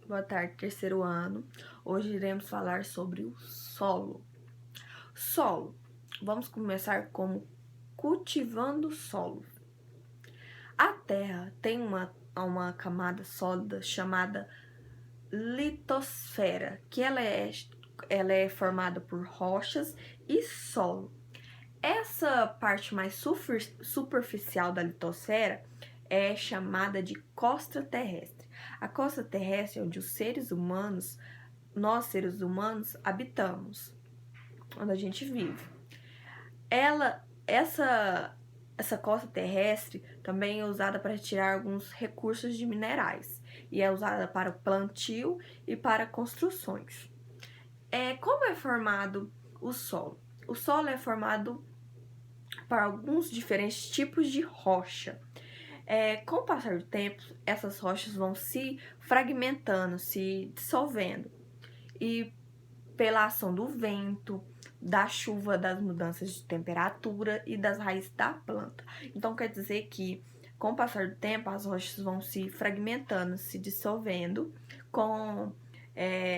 Boa tarde, terceiro ano. Hoje iremos falar sobre o solo. Solo. Vamos começar como cultivando o solo. A terra tem uma camada sólida chamada litosfera, que ela é formada por rochas e solo. Essa parte mais superficial da litosfera é chamada de crosta terrestre. A crosta terrestre é onde nós seres humanos, habitamos, onde a gente vive. Essa crosta terrestre também é usada para retirar alguns recursos de minerais e é usada para o plantio e para construções. Como é formado o solo? O solo é formado para alguns diferentes tipos de rocha. Com o passar do tempo, essas rochas vão se fragmentando, se dissolvendo. E pela ação do vento, da chuva, das mudanças de temperatura e das raízes da planta. Então, quer dizer que, com o passar do tempo, as rochas vão se fragmentando, se dissolvendo com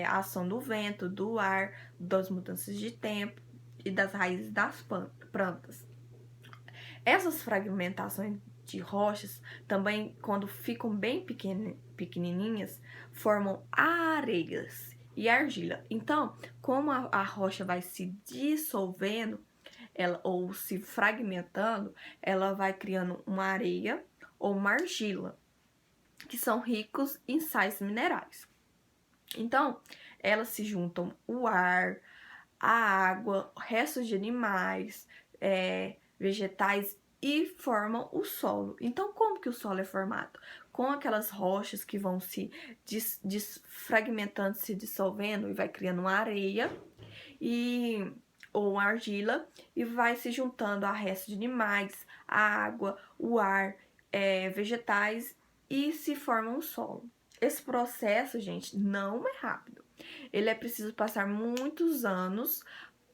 a ação do vento, do ar, das mudanças de tempo e das raízes das plantas. Essas fragmentações de rochas também, quando ficam bem pequenininhas, formam areias e argila. Então, como a rocha vai se dissolvendo ou se fragmentando, ela vai criando uma areia ou uma argila, que são ricos em sais minerais. Então, elas se juntam o ar, a água, restos de animais, vegetais e formam o solo. Então, como que o solo é formado? Com aquelas rochas que vão se desfragmentando, se dissolvendo e vai criando uma areia ou uma argila e vai se juntando a restos de animais, a água, o ar, vegetais e se forma um solo. Esse processo, gente, não é rápido. Ele é preciso passar muitos anos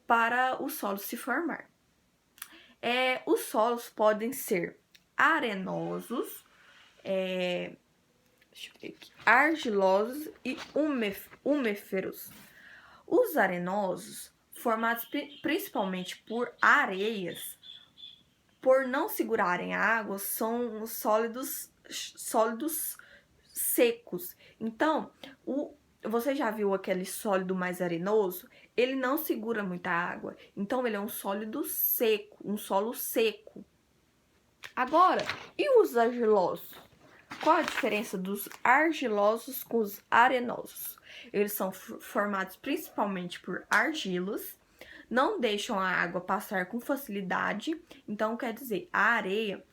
para o solo se formar. Os solos podem ser arenosos, argilosos e umíferos. Os arenosos, formados principalmente por areias, por não segurarem a água, são sólidos secos. Então, você já viu aquele sólido mais arenoso? Ele não segura muita água, então ele é um sólido seco, um solo seco. Agora, e os argilosos? Qual a diferença dos argilosos com os arenosos? Eles são formados principalmente por argilas, não deixam a água passar com facilidade, então quer dizer, a areia,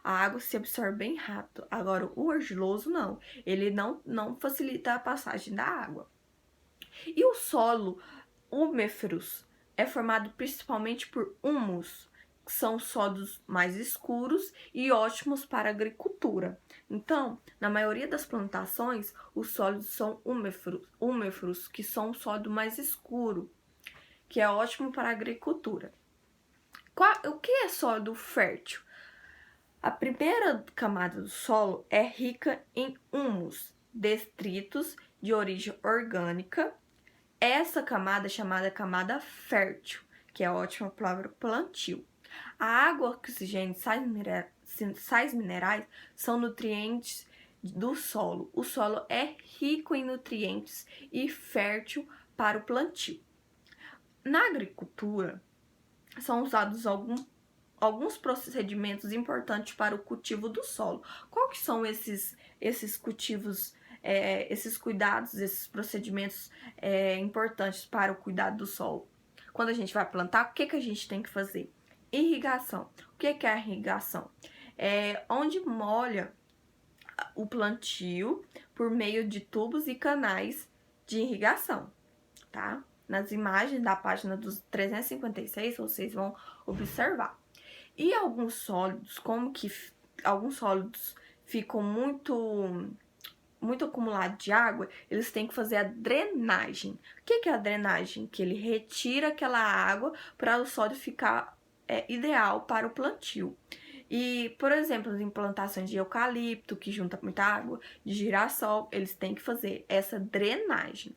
a água se absorve bem rápido. Agora, o argiloso não, ele não facilita a passagem da água. E o solo umíferos é formado principalmente por humus, que são solos mais escuros e ótimos para a agricultura. Então, na maioria das plantações, os solos são umíferos, que são um solo mais escuro, que é ótimo para a agricultura. O que é solo fértil? A primeira camada do solo é rica em humus, detritos de origem orgânica. Essa camada é chamada camada fértil, que é ótima para o plantio. A água, oxigênio e sais minerais são nutrientes do solo. O solo é rico em nutrientes e fértil para o plantio. Na agricultura, são usados alguns procedimentos importantes para o cultivo do solo. Qual que são esses cultivos, esses cuidados, esses procedimentos importantes para o cuidado do solo? Quando a gente vai plantar, o que a gente tem que fazer? Irrigação. O que é a irrigação? Onde molha o plantio por meio de tubos e canais de irrigação, tá? Nas imagens da página dos 356, vocês vão observar. E alguns sólidos, alguns sólidos ficam muito acumulados de água, eles têm que fazer a drenagem. O que é a drenagem? Que ele retira aquela água para o sólido ficar ideal para o plantio. E, por exemplo, as implantações de eucalipto, que junta muita água, de girassol, eles têm que fazer essa drenagem.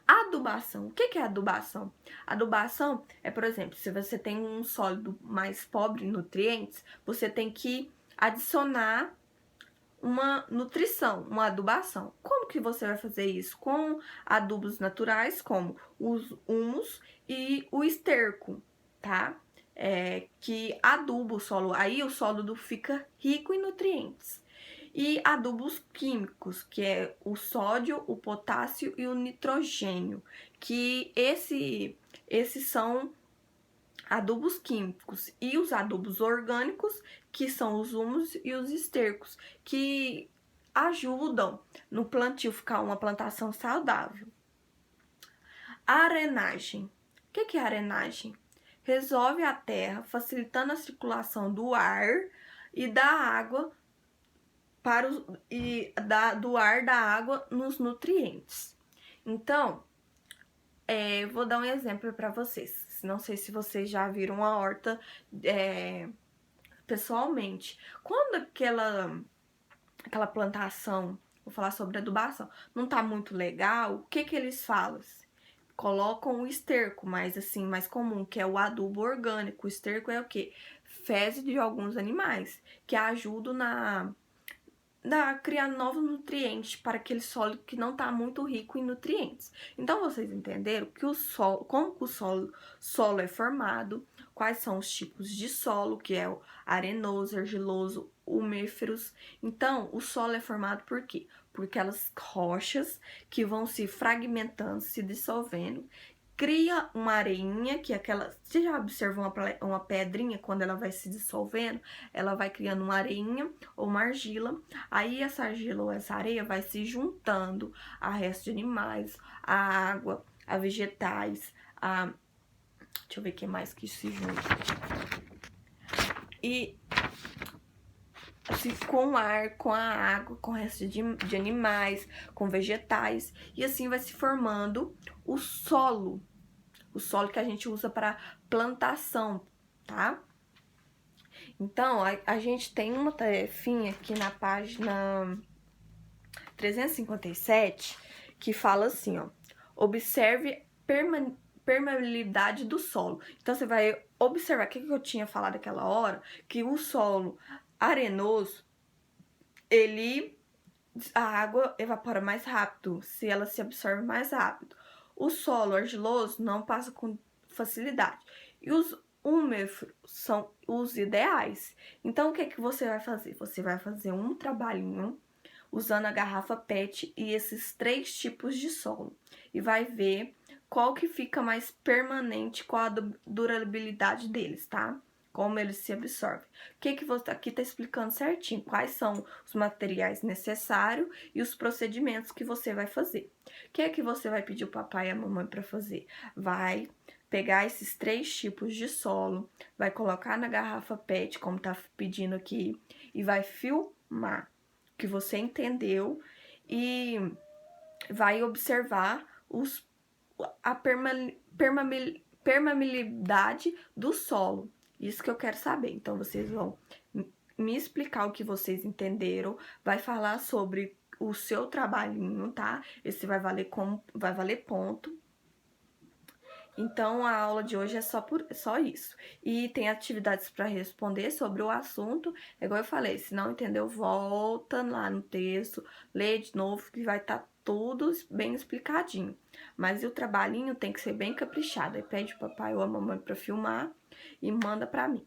Adubação. O que é adubação? Adubação é, por exemplo, se você tem um sólido mais pobre em nutrientes, você tem que adicionar uma nutrição, uma adubação. Como que você vai fazer isso? Com adubos naturais, como os humus e o esterco, tá? Que aduba o solo, aí o solo fica rico em nutrientes. E adubos químicos, que é o sódio, o potássio e o nitrogênio, que esses são adubos químicos, e os adubos orgânicos, que são os humus e os estercos, que ajudam no plantio ficar uma plantação saudável. Arenagem. O que é arenagem? Resolve a terra, facilitando a circulação do ar e da água do ar da água nos nutrientes. Então, vou dar um exemplo para vocês. Não sei se vocês já viram a horta pessoalmente. Quando aquela plantação, vou falar sobre adubação, não tá muito legal, o que eles falam? Colocam o esterco, mais assim, mais comum, que é o adubo orgânico. O esterco é o quê? Fezes de alguns animais, que ajudam criar novos nutrientes para aquele solo que não está muito rico em nutrientes. Então, vocês entenderam que como que o solo é formado, quais são os tipos de solo, que é o arenoso, argiloso, umíferos. Então, o solo é formado por quê? Por aquelas rochas que vão se fragmentando, se dissolvendo, cria uma areinha, que é aquela... Você já observou uma pedrinha, quando ela vai se dissolvendo, ela vai criando uma areinha ou uma argila. Aí essa argila ou essa areia vai se juntando a restos de animais, a água, a vegetais, deixa eu ver o que mais que se junta. E assim, com o ar, com a água, com o resto de animais, com vegetais. E assim vai se formando o solo que a gente usa para plantação, tá? Então, a gente tem uma tarefinha aqui na página 357 que fala assim, ó: observe permeabilidade do solo. Então, você vai observar, o que eu tinha falado aquela hora, que o solo arenoso, a água evapora mais rápido, se ela se absorve mais rápido. O solo argiloso não passa com facilidade. E os umíferos são os ideais. Então, o que você vai fazer? Você vai fazer um trabalhinho usando a garrafa PET e esses 3 tipos de solo. E vai ver qual que fica mais permanente, qual a durabilidade deles, tá? Como eles se absorvem. O que você aqui tá explicando certinho, quais são os materiais necessários e os procedimentos que você vai fazer. O que você vai pedir o papai e a mamãe para fazer? Vai pegar esses 3 tipos de solo, vai colocar na garrafa PET, como tá pedindo aqui, e vai filmar o que você entendeu e vai observar a permeabilidade do solo. Isso que eu quero saber. Então, vocês vão me explicar o que vocês entenderam, vai falar sobre o seu trabalhinho, tá? Esse vai valer ponto. Então, a aula de hoje é só isso. E tem atividades para responder sobre o assunto. É igual eu falei, se não entendeu, volta lá no texto, lê de novo, que vai estar tudo bem explicadinho. Mas o trabalhinho tem que ser bem caprichado. Aí pede o papai ou a mamãe para filmar e manda para mim.